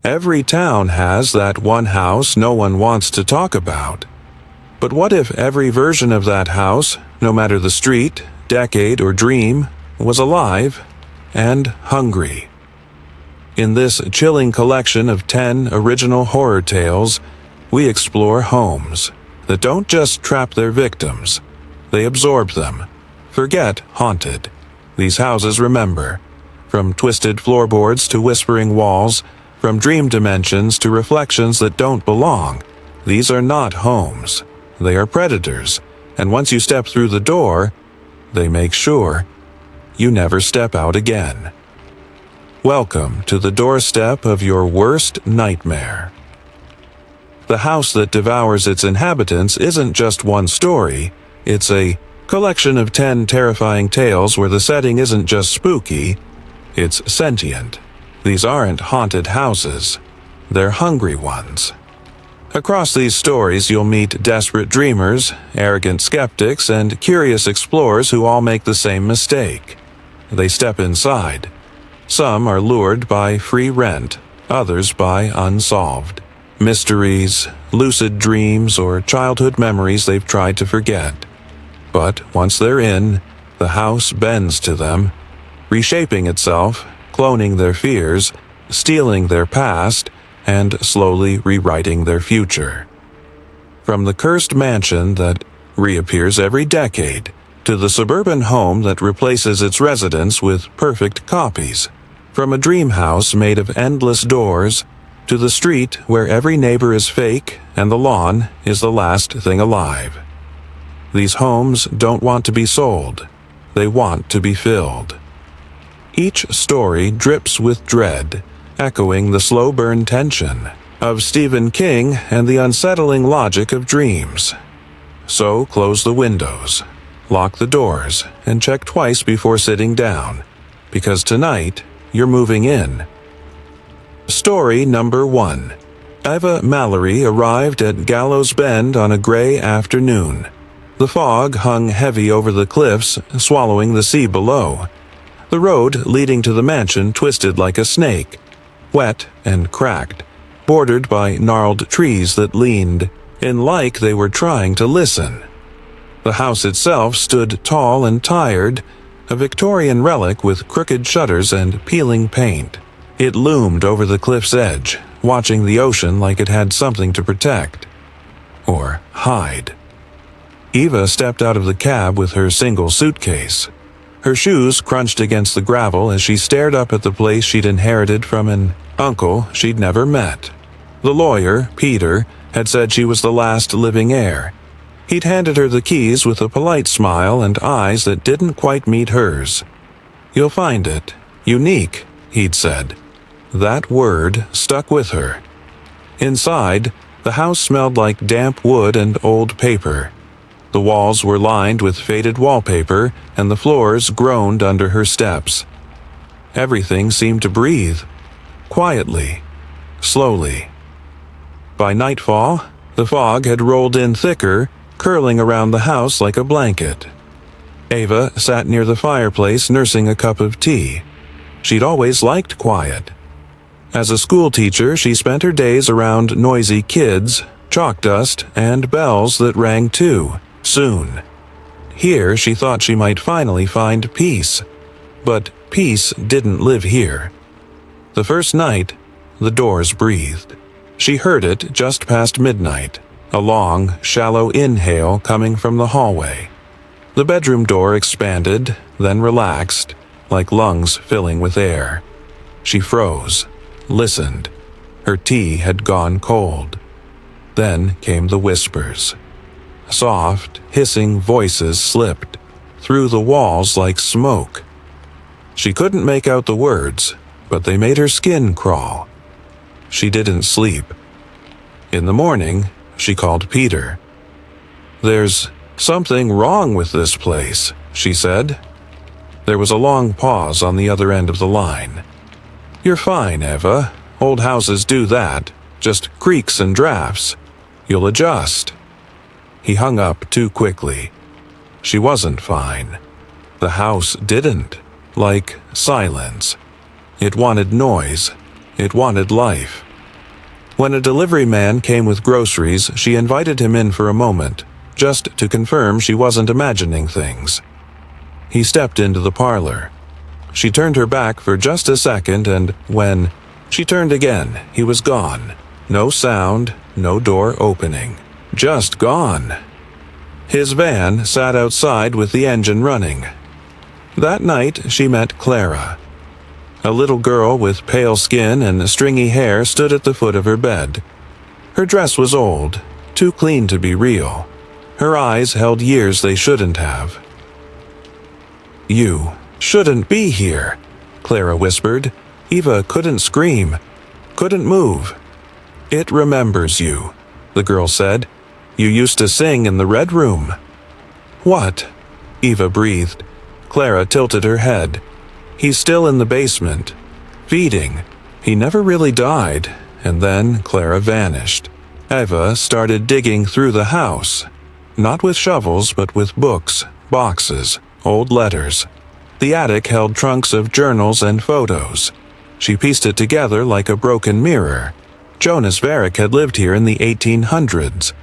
Every town has that one house no one wants to talk about. But what if every version of that house, no matter the street, decade, or dream, was alive and hungry? In this chilling collection of 10 original horror tales, we explore homes that don't just trap their victims, they absorb them. Forget haunted. These houses remember. From twisted floorboards to whispering walls, from dream dimensions to reflections that don't belong, these are not homes. They are predators, and once you step through the door, they make sure you never step out again. Welcome to the doorstep of your worst nightmare. The house that devours its inhabitants isn't just one story, it's a collection of 10 terrifying tales where the setting isn't just spooky, it's sentient. These aren't haunted houses, they're hungry ones. Across these stories you'll meet desperate dreamers, arrogant skeptics, and curious explorers who all make the same mistake. They step inside. Some are lured by free rent, others by unsolved mysteries, lucid dreams, or childhood memories they've tried to forget. But once they're in, the house bends to them, reshaping itself, cloning their fears, stealing their past, and slowly rewriting their future. From the cursed mansion that reappears every decade, to the suburban home that replaces its residents with perfect copies. From a dream house made of endless doors, to the street where every neighbor is fake and the lawn is the last thing alive. These homes don't want to be sold, they want to be filled. Each story drips with dread, echoing the slow burn tension of Stephen King and the unsettling logic of dreams. So close the windows, lock the doors, and check twice before sitting down, because tonight you're moving in. Story number 1. Eva Mallory arrived at Gallows Bend on a gray afternoon. The fog hung heavy over the cliffs, swallowing the sea below. The road leading to the mansion twisted like a snake, wet and cracked, bordered by gnarled trees that leaned in like they were trying to listen. The house itself stood tall and tired, a Victorian relic with crooked shutters and peeling paint. It loomed over the cliff's edge, watching the ocean like it had something to protect or hide. Eva stepped out of the cab with her single suitcase. Her shoes crunched against the gravel as she stared up at the place she'd inherited from an uncle she'd never met. The lawyer, Peter, had said she was the last living heir. He'd handed her the keys with a polite smile and eyes that didn't quite meet hers. "You'll find it unique," he'd said. That word stuck with her. Inside, the house smelled like damp wood and old paper. The walls were lined with faded wallpaper, and the floors groaned under her steps. Everything seemed to breathe, quietly, slowly. By nightfall, the fog had rolled in thicker, curling around the house like a blanket. Eva sat near the fireplace nursing a cup of tea. She'd always liked quiet. As a schoolteacher, she spent her days around noisy kids, chalk dust, and bells that rang too, soon. Here, she thought she might finally find peace. But peace didn't live here. The first night, the doors breathed. She heard it just past midnight, a long, shallow inhale coming from the hallway. The bedroom door expanded, then relaxed, like lungs filling with air. She froze, listened. Her tea had gone cold. Then came the whispers. Soft, hissing voices slipped through the walls like smoke. She couldn't make out the words, but they made her skin crawl. She didn't sleep. In the morning, she called Peter. "There's something wrong with this place," she said. There was a long pause on the other end of the line. "You're fine, Eva. Old houses do that. Just creaks and drafts. You'll adjust." He hung up too quickly. She wasn't fine. The house didn't. Like silence. It wanted noise. It wanted life. When a delivery man came with groceries, she invited him in for a moment, just to confirm she wasn't imagining things. He stepped into the parlor. She turned her back for just a second, and when she turned again, he was gone. No sound, no door opening. Just gone. His van sat outside with the engine running. That night, she met Clara. A little girl with pale skin and stringy hair stood at the foot of her bed. Her dress was old, too clean to be real. Her eyes held years they shouldn't have. "You shouldn't be here," Clara whispered. Eva couldn't scream, couldn't move. "It remembers you," the girl said. "You used to sing in the Red Room." "What?" Eva breathed. Clara tilted her head. "He's still in the basement, feeding. He never really died." And then Clara vanished. Eva started digging through the house. Not with shovels, but with books, boxes, old letters. The attic held trunks of journals and photos. She pieced it together like a broken mirror. Jonas Varick had lived here in the 1800s.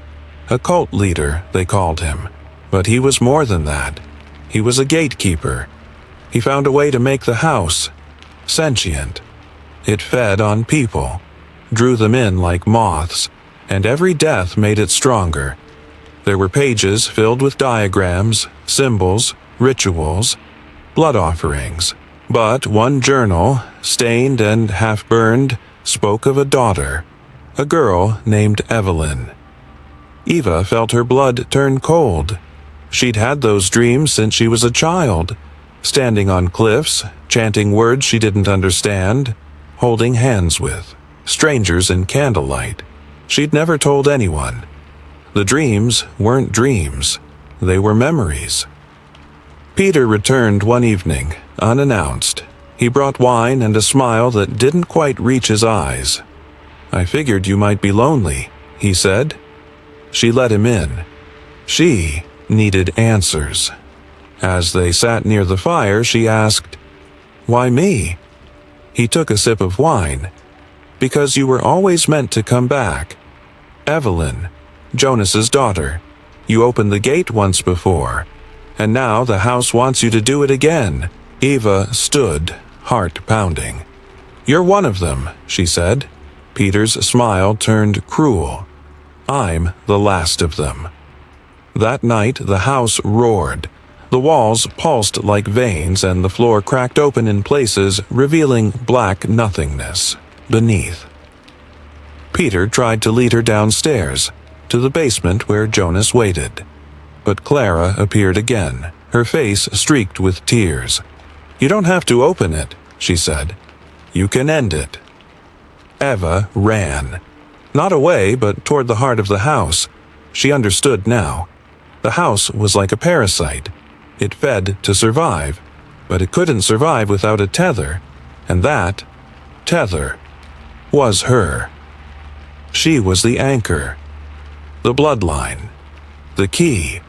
A cult leader, they called him. But he was more than that. He was a gatekeeper. He found a way to make the house sentient. It fed on people, drew them in like moths, and every death made it stronger. There were pages filled with diagrams, symbols, rituals, blood offerings. But one journal, stained and half-burned, spoke of a daughter, a girl named Evelyn. Eva felt her blood turn cold. She'd had those dreams since she was a child, standing on cliffs, chanting words she didn't understand, holding hands with strangers in candlelight. She'd never told anyone. The dreams weren't dreams. They were memories. Peter returned one evening, unannounced. He brought wine and a smile that didn't quite reach his eyes. "I figured you might be lonely," he said. She let him in. She needed answers. As they sat near the fire, she asked, "Why me?" He took a sip of wine. "Because you were always meant to come back. Evelyn, Jonas's daughter. You opened the gate once before, and now the house wants you to do it again." Eva stood, heart pounding. "You're one of them," she said. Peter's smile turned cruel. "I'm the last of them." That night the house roared. The walls pulsed like veins and the floor cracked open in places, revealing black nothingness beneath. Peter tried to lead her downstairs, to the basement where Jonas waited. But Clara appeared again, her face streaked with tears. "You don't have to open it," she said. "You can end it." Eva ran. Not away, but toward the heart of the house. She understood now. The house was like a parasite. It fed to survive, but it couldn't survive without a tether, and that tether was her. She was the anchor, the bloodline, the key.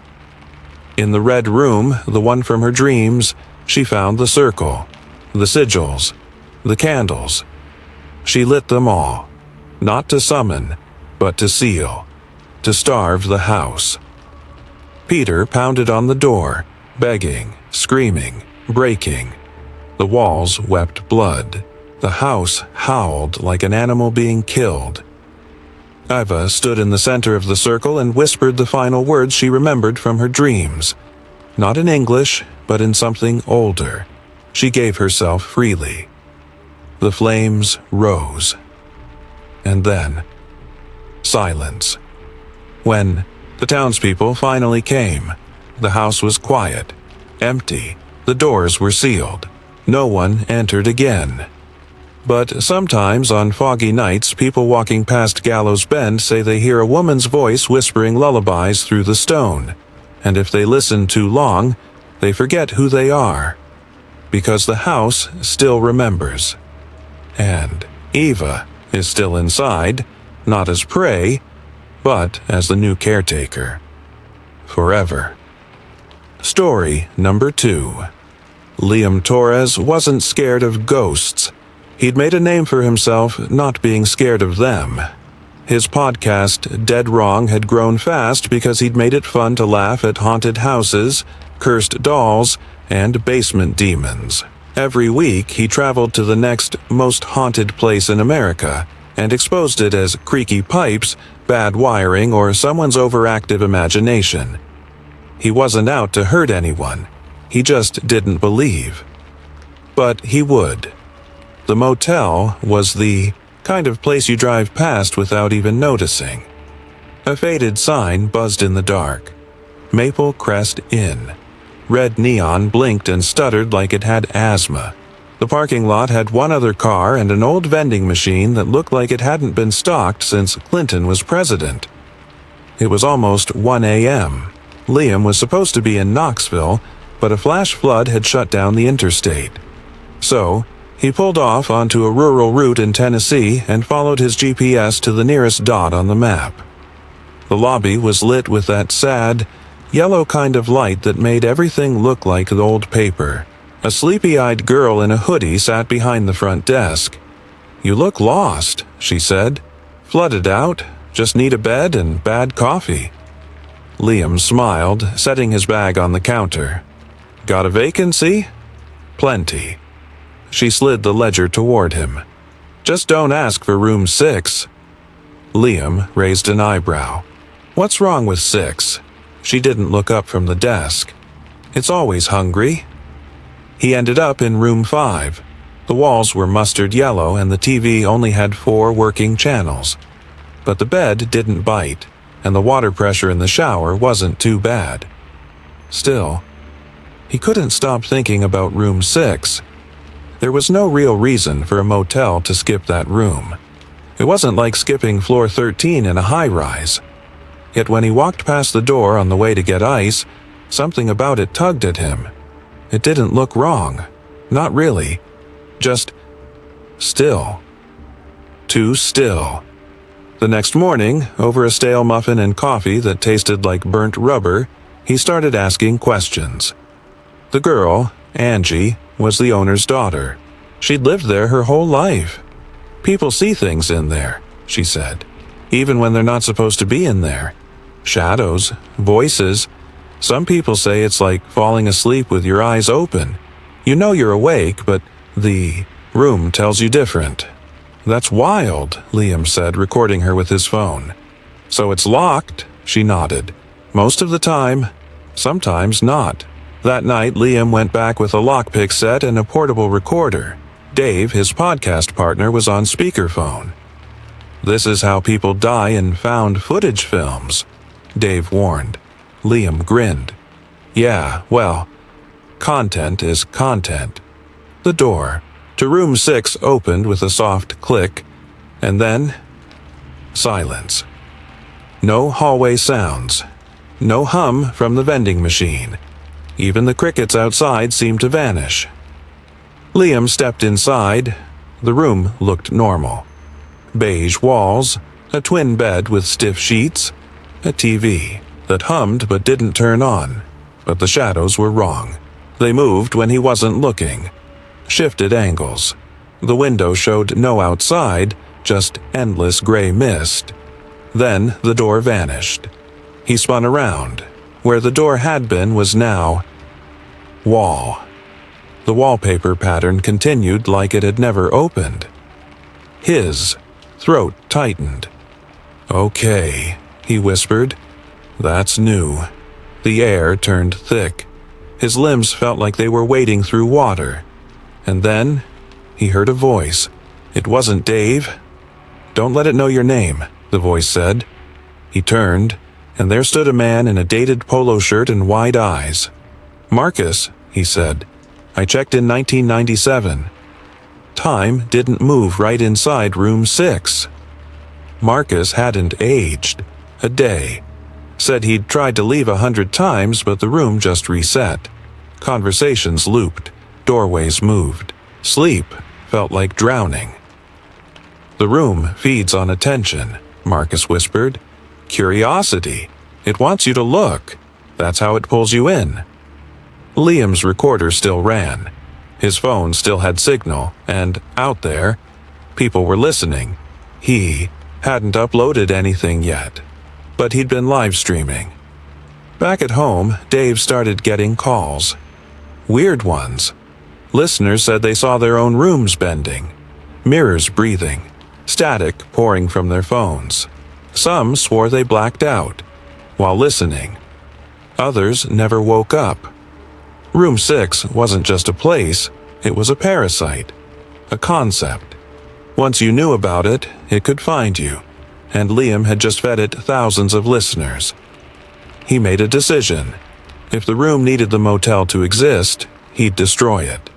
In the Red Room, the one from her dreams, she found the circle, the sigils, the candles. She lit them all, not to summon, but to seal, to starve the house. Peter pounded on the door, begging, screaming, breaking. The walls wept blood. The house howled like an animal being killed. Eva stood in the center of the circle and whispered the final words she remembered from her dreams. Not in English, but in something older. She gave herself freely. The flames rose. And then, silence. When the townspeople finally came, the house was quiet, empty. The doors were sealed. No one entered again. But sometimes on foggy nights, people walking past Gallows Bend say they hear a woman's voice whispering lullabies through the stone. And if they listen too long, they forget who they are. Because the house still remembers. And Eva is still inside, not as prey, but as the new caretaker. Forever. Story number 2. Liam Torres wasn't scared of ghosts. He'd made a name for himself not being scared of them. His podcast, Dead Wrong, had grown fast because he'd made it fun to laugh at haunted houses, cursed dolls, and basement demons. Every week, he traveled to the next most haunted place in America and exposed it as creaky pipes, bad wiring, or someone's overactive imagination. He wasn't out to hurt anyone. He just didn't believe. But he would. The motel was the kind of place you drive past without even noticing. A faded sign buzzed in the dark. Maple Crest Inn. Red neon blinked and stuttered like it had asthma. The parking lot had one other car and an old vending machine that looked like it hadn't been stocked since Clinton was president. It was almost 1 a.m. Liam was supposed to be in Knoxville, but a flash flood had shut down the interstate. So, he pulled off onto a rural route in Tennessee and followed his GPS to the nearest dot on the map. The lobby was lit with that sad, yellow kind of light that made everything look like old paper. A sleepy-eyed girl in a hoodie sat behind the front desk. "You look lost," she said. "Flooded out, just need a bed and bad coffee." Liam smiled, setting his bag on the counter. "Got a vacancy?" "Plenty." She slid the ledger toward him. "Just don't ask for room 6. Liam raised an eyebrow. "What's wrong with 6? She didn't look up from the desk. "It's always hungry." He ended up in room 5. The walls were mustard yellow and the TV only had 4 working channels. But the bed didn't bite, and the water pressure in the shower wasn't too bad. Still, he couldn't stop thinking about room 6. There was no real reason for a motel to skip that room. It wasn't like skipping floor 13 in a high-rise. Yet when he walked past the door on the way to get ice, something about it tugged at him. It didn't look wrong. Not really. Just still. Too still. The next morning, over a stale muffin and coffee that tasted like burnt rubber, he started asking questions. The girl, Angie, was the owner's daughter. She'd lived there her whole life. "People see things in there," she said, "even when they're not supposed to be in there. Shadows, voices. Some people say it's like falling asleep with your eyes open. You know you're awake, but the room tells you different." "That's wild," Liam said, recording her with his phone. "So it's locked?" She nodded. "Most of the time. Sometimes not." That night, Liam went back with a lockpick set and a portable recorder. Dave, his podcast partner, was on speakerphone. "This is how people die in found footage films," Dave warned. Liam grinned. "Yeah, well, content is content." The door to room 6 opened with a soft click, and then silence. No hallway sounds. No hum from the vending machine. Even the crickets outside seemed to vanish. Liam stepped inside. The room looked normal. Beige walls, a twin bed with stiff sheets, a TV that hummed but didn't turn on. But the shadows were wrong. They moved when he wasn't looking. Shifted angles. The window showed no outside, just endless gray mist. Then the door vanished. He spun around. Where the door had been was now wall. The wallpaper pattern continued like it had never opened. His throat tightened. "Okay," he whispered. "That's new." The air turned thick. His limbs felt like they were wading through water. And then he heard a voice. It wasn't Dave. "Don't let it know your name," the voice said. He turned, and there stood a man in a dated polo shirt and wide eyes. "Marcus," he said. "I checked in 1997. Time didn't move right inside room 6. Marcus hadn't aged. A day. Said he'd tried to leave 100 times, but the room just reset. Conversations looped. Doorways moved. Sleep felt like drowning. "The room feeds on attention," Marcus whispered. "Curiosity. It wants you to look. That's how it pulls you in." Liam's recorder still ran. His phone still had signal, and out there, people were listening. He hadn't uploaded anything yet, but he'd been live streaming. Back at home, Dave started getting calls. Weird ones. Listeners said they saw their own rooms bending, mirrors breathing, static pouring from their phones. Some swore they blacked out while listening. Others never woke up. Room 6 wasn't just a place, it was a parasite, a concept. Once you knew about it, it could find you, and Liam had just fed it thousands of listeners. He made a decision. If the room needed the motel to exist, he'd destroy it.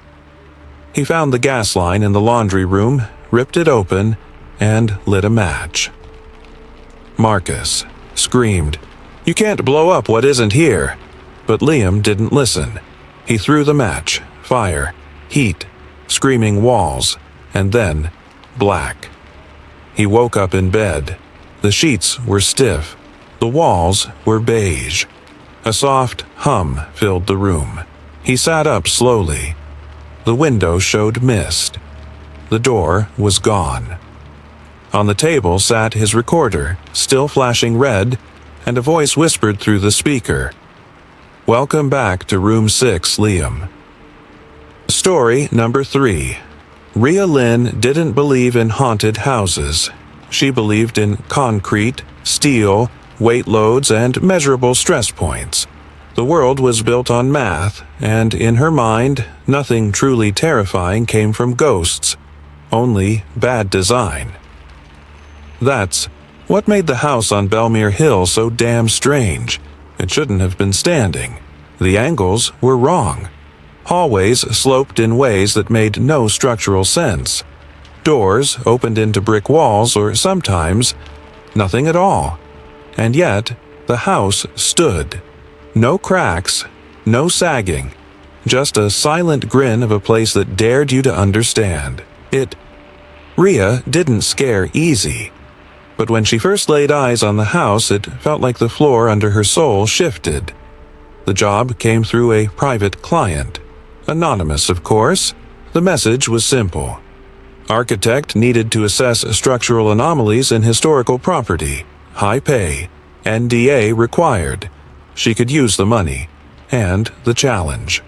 He found the gas line in the laundry room, ripped it open, and lit a match. Marcus screamed, "You can't blow up what isn't here!" But Liam didn't listen. He threw the match, fire, heat, screaming walls, and then black. He woke up in bed. The sheets were stiff. The walls were beige. A soft hum filled the room. He sat up slowly. The window showed mist. The door was gone. On the table sat his recorder, still flashing red, and a voice whispered through the speaker, "Welcome back to Room 6, Liam." Story number 3. Rhea Lynn didn't believe in haunted houses. She believed in concrete, steel, weight loads, and measurable stress points. The world was built on math, and in her mind, nothing truly terrifying came from ghosts, only bad design. That's what made the house on Belmere Hill so damn strange. It shouldn't have been standing. The angles were wrong. Hallways sloped in ways that made no structural sense. Doors opened into brick walls or sometimes nothing at all. And yet, the house stood. No cracks, no sagging, just a silent grin of a place that dared you to understand. Rhea didn't scare easy. But when she first laid eyes on the house, it felt like the floor under her soul shifted. The job came through a private client. Anonymous, of course. The message was simple. Architect needed to assess structural anomalies in historical property. High pay. NDA required. She could use the money. And the challenge.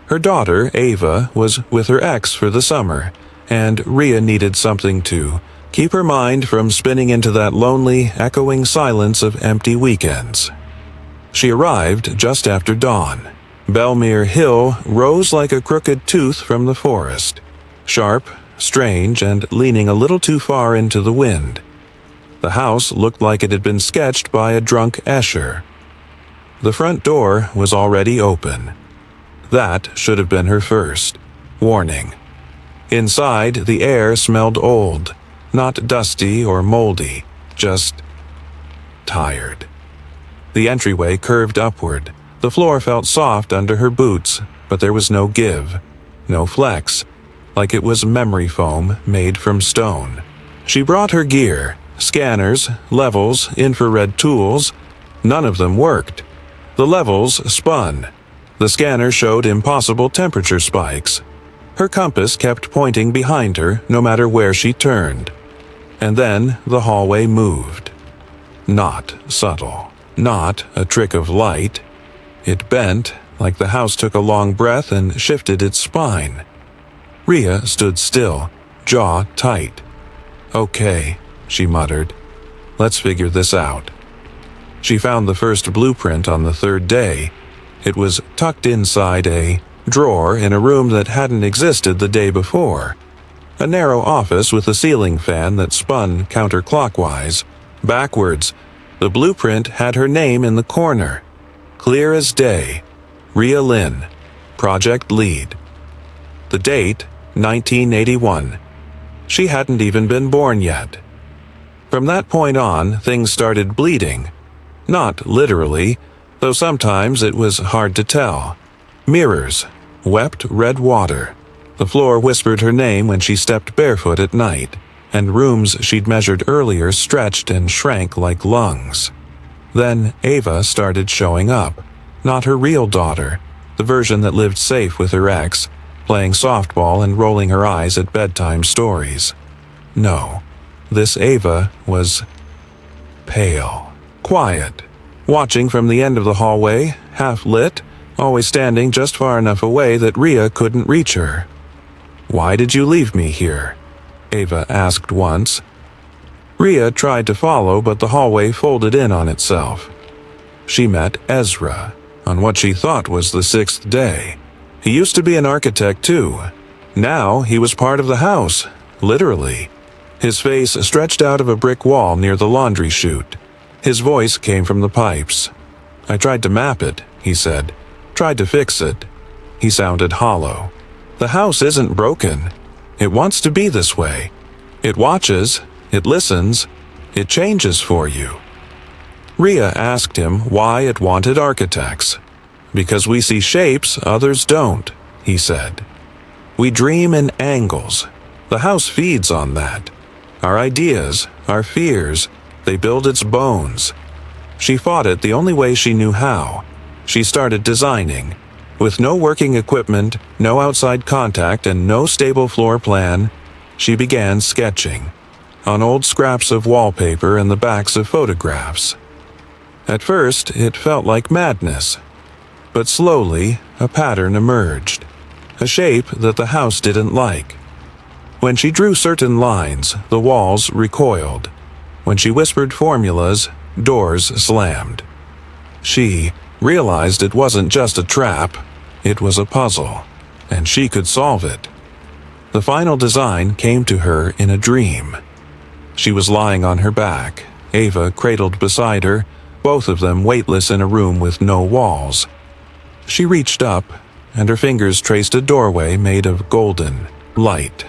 Her daughter, Ava, was with her ex for the summer, and Rhea needed something to keep her mind from spinning into that lonely, echoing silence of empty weekends. She arrived just after dawn. Belmere Hill rose like a crooked tooth from the forest, sharp, strange, and leaning a little too far into the wind. The house looked like it had been sketched by a drunk Escher. The front door was already open. That should have been her first warning. Inside, the air smelled old, not dusty or moldy, just tired. The entryway curved upward. The floor felt soft under her boots, but there was no give, no flex, like it was memory foam made from stone. She brought her gear, scanners, levels, infrared tools. None of them worked. The levels spun. The scanner showed impossible temperature spikes. Her compass kept pointing behind her no matter where she turned. And then the hallway moved. Not subtle. Not a trick of light. It bent, like the house took a long breath and shifted its spine. Rhea stood still, jaw tight. "Okay," she muttered. "Let's figure this out." She found the first blueprint on the third day. It was tucked inside a drawer in a room that hadn't existed the day before. A narrow office with a ceiling fan that spun counterclockwise. Backwards, the blueprint had her name in the corner. Clear as day. Rhea Lynn, project lead. The date, 1981. She hadn't even been born yet. From that point on, things started bleeding. Not literally, though sometimes it was hard to tell. Mirrors, wept red water. The floor whispered her name when she stepped barefoot at night, and rooms she'd measured earlier stretched and shrank like lungs. Then Ava started showing up. Not her real daughter, the version that lived safe with her ex, playing softball and rolling her eyes at bedtime stories. No, This Ava was pale, quiet, watching from the end of the hallway, half-lit, always standing just far enough away that Rhea couldn't reach her. "Why did you leave me here?" Ava asked once. Rhea tried to follow, but the hallway folded in on itself. She met Ezra on what she thought was the 6th day. He used to be an architect too. Now he was part of the house, literally. His face stretched out of a brick wall near the laundry chute. His voice came from the pipes. "I tried to map it," he said. "Tried to fix it." He sounded hollow. "The house isn't broken. It wants to be this way. It watches, it listens, it changes for you." Rhea asked him why it wanted architects. "Because we see shapes others don't," he said. "We dream in angles. The house feeds on that. Our ideas, our fears, they build its bones." She fought it the only way she knew how. She started designing. With no working equipment, no outside contact, and no stable floor plan, she began sketching on old scraps of wallpaper and the backs of photographs. At first, it felt like madness, but slowly a pattern emerged, a shape that the house didn't like. When she drew certain lines, the walls recoiled. When she whispered formulas, doors slammed. She realized it wasn't just a trap, it was a puzzle, and she could solve it. The final design came to her in a dream. She was lying on her back, Ava cradled beside her, both of them weightless in a room with no walls. She reached up, and her fingers traced a doorway made of golden light.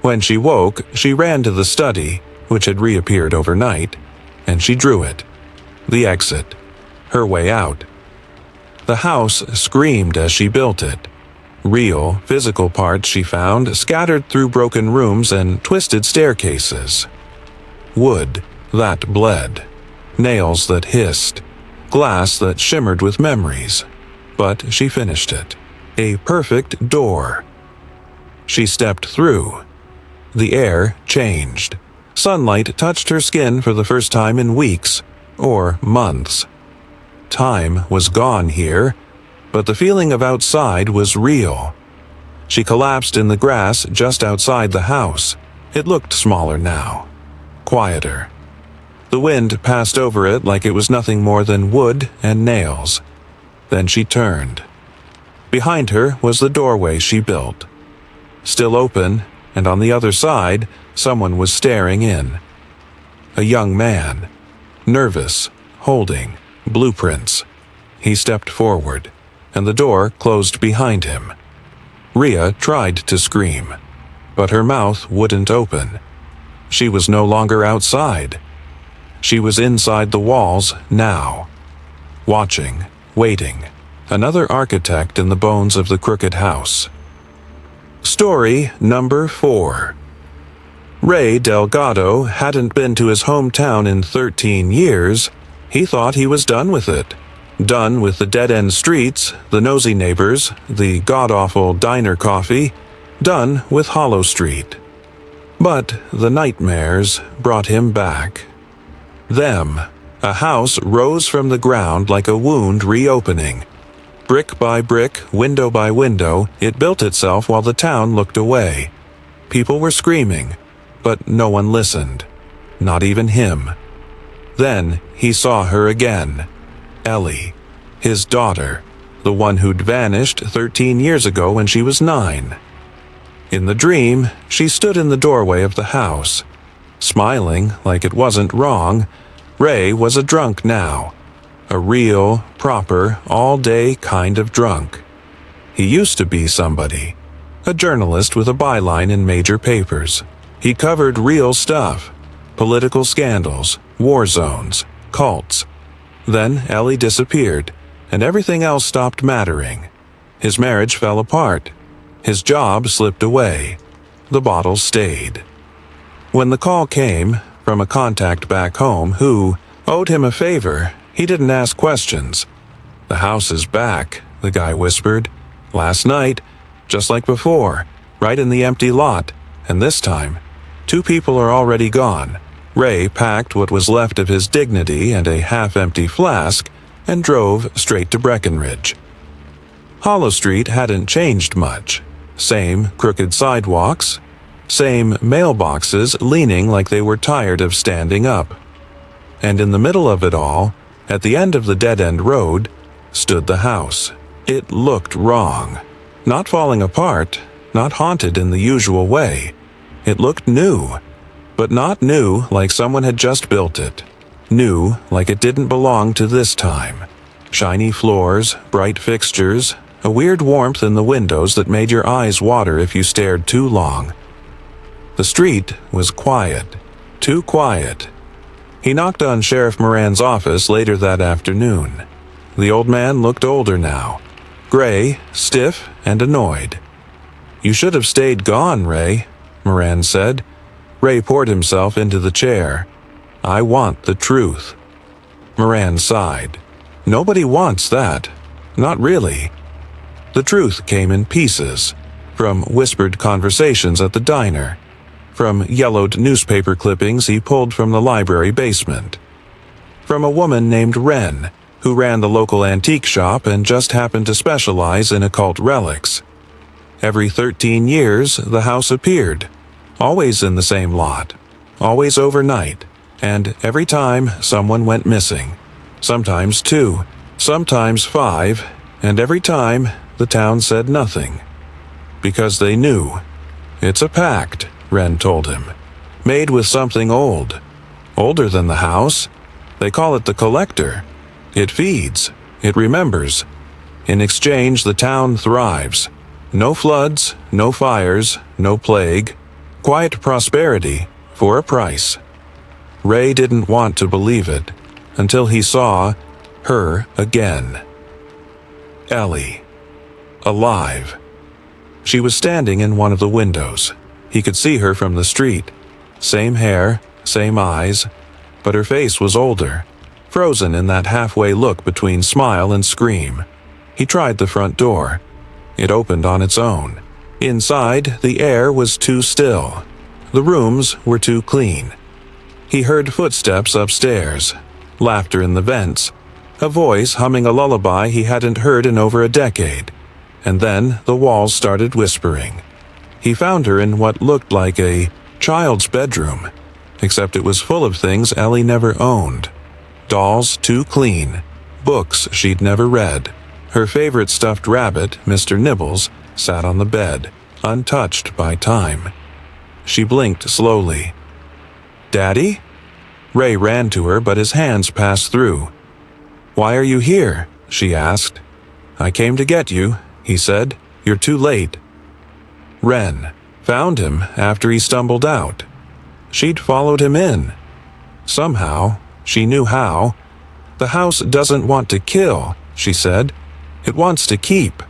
When she woke, she ran to the study, which had reappeared overnight, and she drew it. The exit. Her way out. The house screamed as she built it. Real, physical parts she found scattered through broken rooms and twisted staircases. Wood that bled. Nails that hissed. Glass that shimmered with memories. But she finished it. A perfect door. She stepped through. The air changed. Sunlight touched her skin for the first time in weeks, or months. Time was gone here, but the feeling of outside was real. She collapsed in the grass just outside the house. It looked smaller now, quieter. The wind passed over it like it was nothing more than wood and nails. Then she turned. Behind her was the doorway she built. Still open, and on the other side, someone was staring in. A young man, nervous, holding blueprints. He stepped forward, and the door closed behind him. Rhea tried to scream, but her mouth wouldn't open. She was no longer outside. She was inside the walls now, watching, waiting, another architect in the bones of the crooked house. Story number 4. Ray Delgado hadn't been to his hometown in 13 years. He thought he was done with it. Done with the dead-end streets, the nosy neighbors, the god-awful diner coffee. Done with Hollow Street. But the nightmares brought him back. Them. A house rose from the ground like a wound reopening. Brick by brick, window by window, it built itself while the town looked away. People were screaming, but no one listened. Not even him. Then he saw her again. Ellie, his daughter, the one who'd vanished 13 years ago when she was 9. In the dream, she stood in the doorway of the house. Smiling like it wasn't wrong. Ray was a drunk now. A real, proper, all-day kind of drunk. He used to be somebody. A journalist with a byline in major papers. He covered real stuff. Political scandals, war zones, cults. Then Ellie disappeared, and everything else stopped mattering. His marriage fell apart. His job slipped away. The bottle stayed. When the call came from a contact back home who owed him a favor, he didn't ask questions. "The house is back," the guy whispered. "Last night, just like before, right in the empty lot, and this time, 2 people are already gone. Ray packed what was left of his dignity and a half-empty flask and drove straight to Breckenridge. Hollow Street hadn't changed much. Same crooked sidewalks, same mailboxes leaning like they were tired of standing up. And in the middle of it all, at the end of the dead-end road, stood the house. It looked wrong. Not falling apart, not haunted in the usual way. It looked new, but not new like someone had just built it. New like it didn't belong to this time. Shiny floors, bright fixtures, a weird warmth in the windows that made your eyes water if you stared too long. The street was quiet, too quiet. He knocked on Sheriff Moran's office later that afternoon. The old man looked older now, gray, stiff, and annoyed. "You should have stayed gone, Ray," Moran said. Ray poured himself into the chair. "I want the truth." Moran sighed. "Nobody wants that. Not really." The truth came in pieces, from whispered conversations at the diner, from yellowed newspaper clippings he pulled from the library basement, from a woman named Wren, who ran the local antique shop and just happened to specialize in occult relics. Every 13 years, the house appeared, always in the same lot, always overnight, and every time someone went missing, sometimes 2, sometimes 5, and every time the town said nothing. Because they knew. "It's a pact," Wren told him, "made with something old. Older than the house. They call it the collector. It feeds. It remembers. In exchange, the town thrives. No floods, no fires, no plague. Quiet prosperity for a price." Ray didn't want to believe it until he saw her again. Ellie. Alive. She was standing in one of the windows. He could see her from the street. Same hair, same eyes, but her face was older, frozen in that halfway look between smile and scream. He tried the front door. It opened on its own. Inside, the air was too still. The rooms were too clean. He heard footsteps upstairs, laughter in the vents, a voice humming a lullaby he hadn't heard in over a decade. And then the walls started whispering. He found her in what looked like a child's bedroom, except it was full of things Ellie never owned. Dolls too clean, books she'd never read. Her favorite stuffed rabbit, Mr. Nibbles, sat on the bed, untouched by time. She blinked slowly. "Daddy?" Ray ran to her, but his hands passed through. "Why are you here?" she asked. "I came to get you," he said. "You're too late." Wren found him after he stumbled out. She'd followed him in. Somehow, she knew how. "The house doesn't want to kill," she said. "It wants to keep.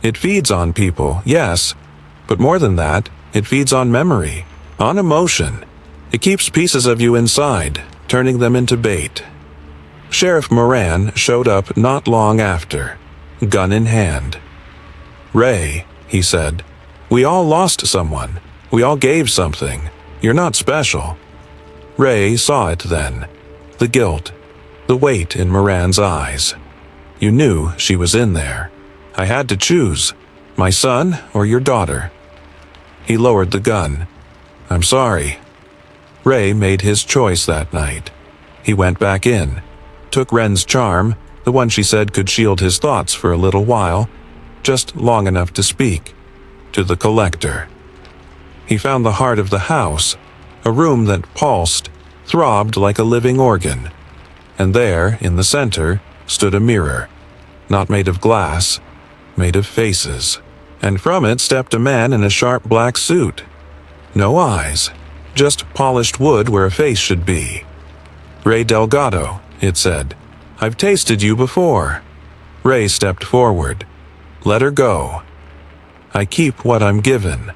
It feeds on people, yes, but more than that, it feeds on memory, on emotion. It keeps pieces of you inside, turning them into bait." Sheriff Moran showed up not long after, gun in hand. "Ray," he said, "we all lost someone. We all gave something. You're not special." Ray saw it then, the guilt, the weight in Moran's eyes. "You knew she was in there. I had to choose, my son or your daughter." He lowered the gun. "I'm sorry." Ray made his choice that night. He went back in, took Wren's charm, the one she said could shield his thoughts for a little while, just long enough to speak, to the collector. He found the heart of the house, a room that pulsed, throbbed like a living organ. And there, in the center, stood a mirror, not made of glass, made of faces. And from it stepped a man in a sharp black suit. No eyes, just polished wood where a face should be. "Ray Delgado," it said. "I've tasted you before." Ray stepped forward. "Let her go." "I keep what I'm given."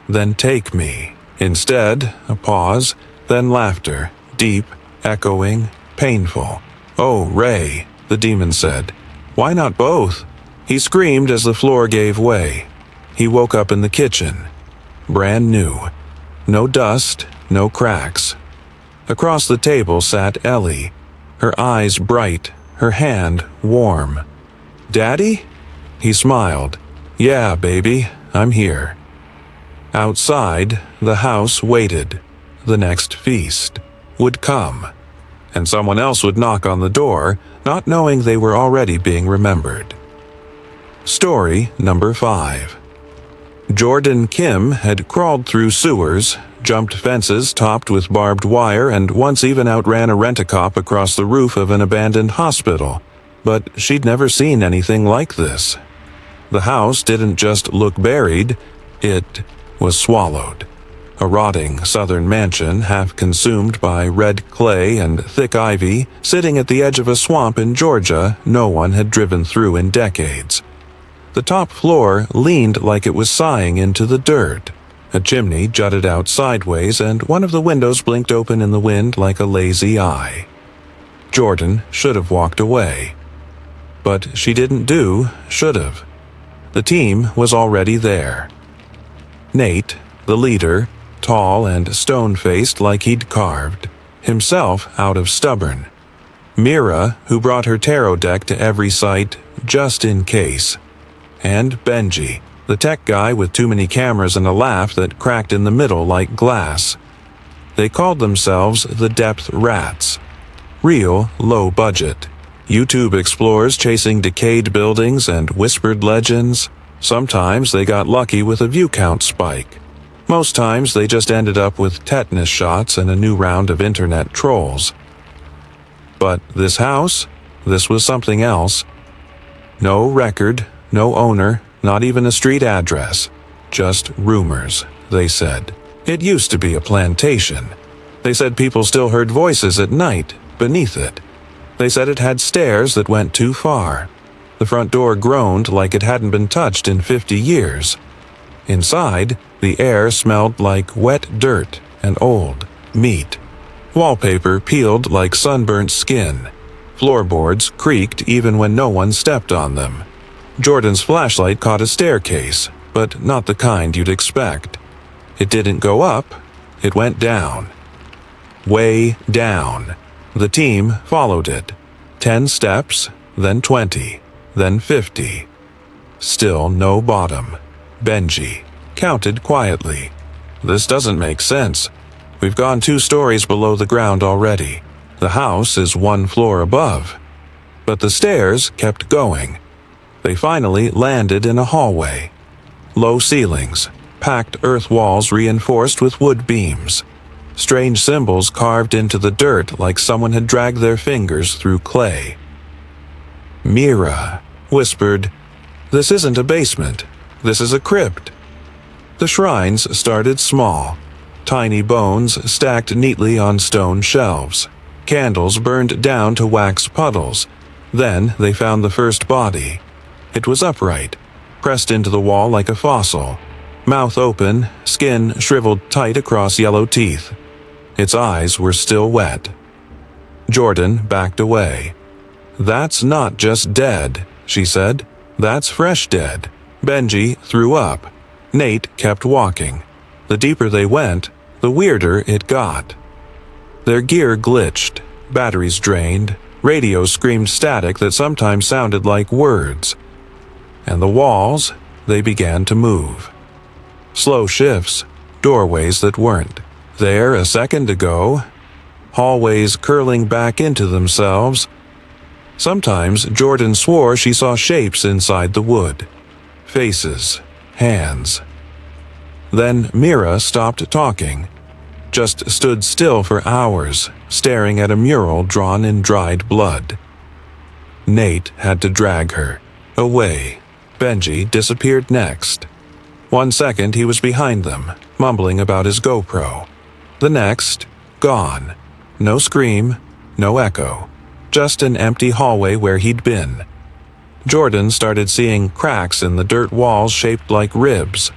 "Then take me." Instead, a pause, then laughter, deep, echoing, painful. "Oh, Ray," the demon said. "Why not both?" He screamed as the floor gave way. He woke up in the kitchen. Brand new. No dust, no cracks. Across the table sat Ellie, her eyes bright, her hand warm. "Daddy?" He smiled. "Yeah, baby, I'm here." Outside, the house waited. The next feast would come, and someone else would knock on the door, not knowing they were already being remembered. Story number 5. Jordan Kim had crawled through sewers, jumped fences topped with barbed wire, and once even outran a rent-a-cop across the roof of an abandoned hospital. But she'd never seen anything like this. The house didn't just look buried, it was swallowed. A rotting southern mansion, half consumed by red clay and thick ivy, sitting at the edge of a swamp in Georgia no one had driven through in decades. The top floor leaned like it was sighing into the dirt. A chimney jutted out sideways, and one of the windows blinked open in the wind like a lazy eye. Jordan should have walked away. But she didn't should have. The team was already there. Nate, the leader, tall and stone-faced like he'd carved, himself out of stubborn. Mira, who brought her tarot deck to every site just in case. And Benji, the tech guy with too many cameras and a laugh that cracked in the middle like glass. They called themselves the Depth Rats. Real low budget. YouTube explorers chasing decayed buildings and whispered legends. Sometimes they got lucky with a view count spike. Most times they just ended up with tetanus shots and a new round of internet trolls. But this house, this was something else. No record, no owner, not even a street address. Just rumors, they said. It used to be a plantation. They said people still heard voices at night beneath it. They said it had stairs that went too far. The front door groaned like it hadn't been touched in 50 years. Inside, the air smelled like wet dirt and old meat. Wallpaper peeled like sunburnt skin. Floorboards creaked even when no one stepped on them. Jordan's flashlight caught a staircase, but not the kind you'd expect. It didn't go up, it went down. Way down. The team followed it. 10 steps, then 20, then 50. Still no bottom. Benji counted quietly. This doesn't make sense. We've gone 2 stories below the ground already. The house is 1 floor above. But the stairs kept going. They finally landed in a hallway. Low ceilings, packed earth walls reinforced with wood beams. Strange symbols carved into the dirt like someone had dragged their fingers through clay. Mira whispered, "This isn't a basement. This is a crypt." The shrines started small. Tiny bones stacked neatly on stone shelves. Candles burned down to wax puddles. Then they found the first body. It was upright, pressed into the wall like a fossil. Mouth open, skin shriveled tight across yellow teeth. Its eyes were still wet. Jordan backed away. "That's not just dead," she said. "That's fresh dead." Benji threw up. Nate kept walking. The deeper they went, the weirder it got. Their gear glitched, batteries drained, radios screamed static that sometimes sounded like words. And the walls, they began to move. Slow shifts, doorways that weren't there a second ago, hallways curling back into themselves. Sometimes Jordan swore she saw shapes inside the wood. Faces, hands. Then Mira stopped talking, just stood still for hours, staring at a mural drawn in dried blood. Nate had to drag her away. Benji disappeared next. 1 second he was behind them, mumbling about his GoPro. The next, gone. No scream, no echo. Just an empty hallway where he'd been. Jordan started seeing cracks in the dirt walls shaped like ribs.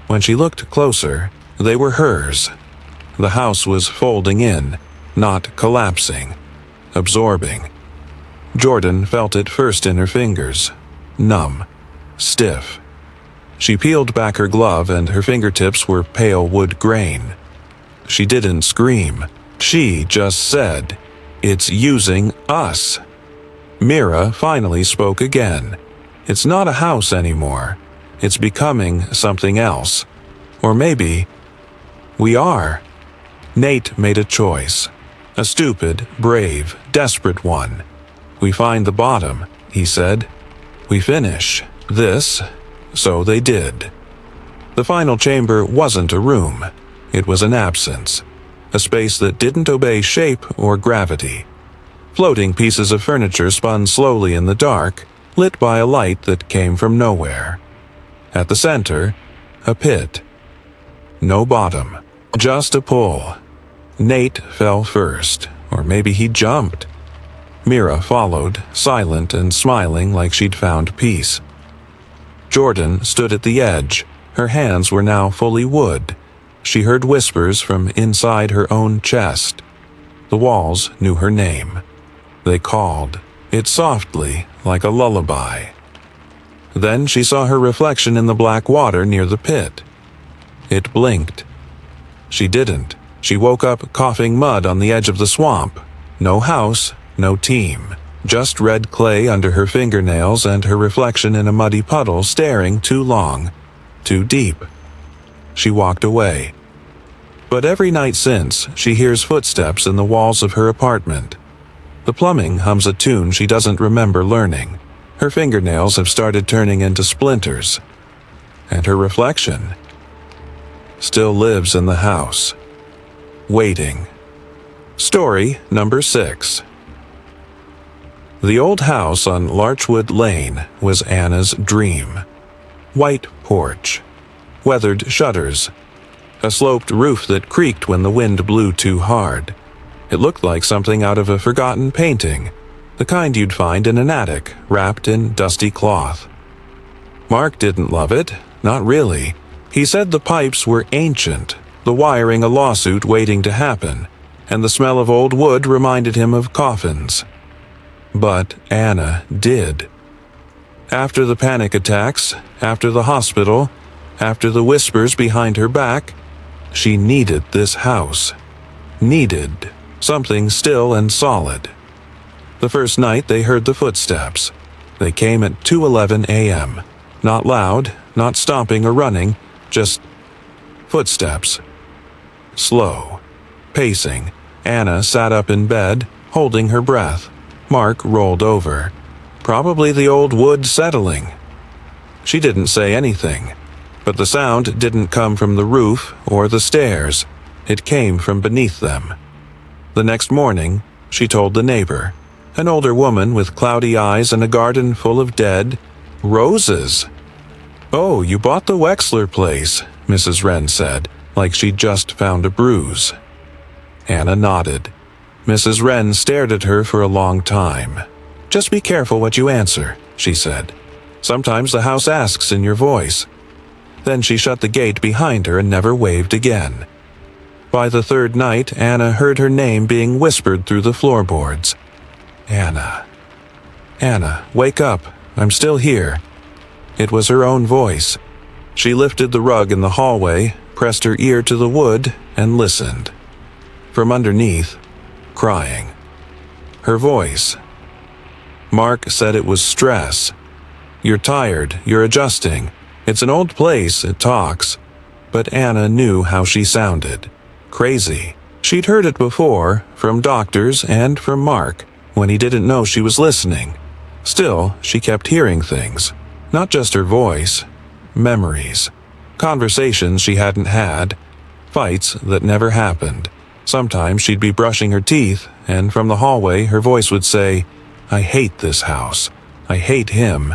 When she looked closer, they were hers. The house was folding in, not collapsing, absorbing. Jordan felt it first in her fingers, numb, stiff. She peeled back her glove and her fingertips were pale wood grain. She didn't scream. She just said, "It's using us." Mira finally spoke again. "It's not a house anymore. It's becoming something else. Or maybe we are." Nate made a choice. A stupid, brave, desperate one. "We find the bottom," he said. "We finish this." So they did. The final chamber wasn't a room. It was an absence. A space that didn't obey shape or gravity. Floating pieces of furniture spun slowly in the dark, lit by a light that came from nowhere. At the center, a pit. No bottom, just a pull. Nate fell first, or maybe he jumped. Mira followed, silent and smiling like she'd found peace. Jordan stood at the edge. Her hands were now fully wood. She heard whispers from inside her own chest. The walls knew her name. They called it softly, like a lullaby. Then she saw her reflection in the black water near the pit. It blinked. She didn't. She woke up coughing mud on the edge of the swamp. No house, no team. Just red clay under her fingernails and her reflection in a muddy puddle staring too long, too deep. She walked away. But every night since, she hears footsteps in the walls of her apartment. The plumbing hums a tune she doesn't remember learning. Her fingernails have started turning into splinters. And her reflection still lives in the house, waiting. Story number 6. The old house on Larchwood Lane was Anna's dream. White porch, weathered shutters, a sloped roof that creaked when the wind blew too hard. It looked like something out of a forgotten painting, the kind you'd find in an attic, wrapped in dusty cloth. Mark didn't love it, not really. He said the pipes were ancient, the wiring a lawsuit waiting to happen, and the smell of old wood reminded him of coffins. But Anna did. After the panic attacks, after the hospital, after the whispers behind her back, she needed this house. Needed something still and solid. The first night they heard the footsteps. They came at 2:11 a.m. Not loud, not stomping or running, just footsteps. Slow, pacing. Anna sat up in bed, holding her breath. Mark rolled over. Probably the old wood settling. She didn't say anything, but the sound didn't come from the roof or the stairs. It came from beneath them. The next morning, she told the neighbor, an older woman with cloudy eyes and a garden full of dead roses. "Oh, you bought the Wexler place," Mrs. Wren said, like she'd just found a bruise. Anna nodded. Mrs. Wren stared at her for a long time. "Just be careful what you answer," she said. "Sometimes the house asks in your voice." Then she shut the gate behind her and never waved again. By the third night, Anna heard her name being whispered through the floorboards. "Anna. Anna, wake up. I'm still here." It was her own voice. She lifted the rug in the hallway, pressed her ear to the wood, and listened. From underneath, crying. Her voice. Mark said it was stress. "You're tired, you're adjusting. It's an old place, it talks." But Anna knew how she sounded. Crazy. She'd heard it before, from doctors and from Mark, when he didn't know she was listening. Still, she kept hearing things. Not just her voice. Memories. Conversations she hadn't had. Fights that never happened. Sometimes she'd be brushing her teeth, and from the hallway her voice would say, "I hate this house. I hate him."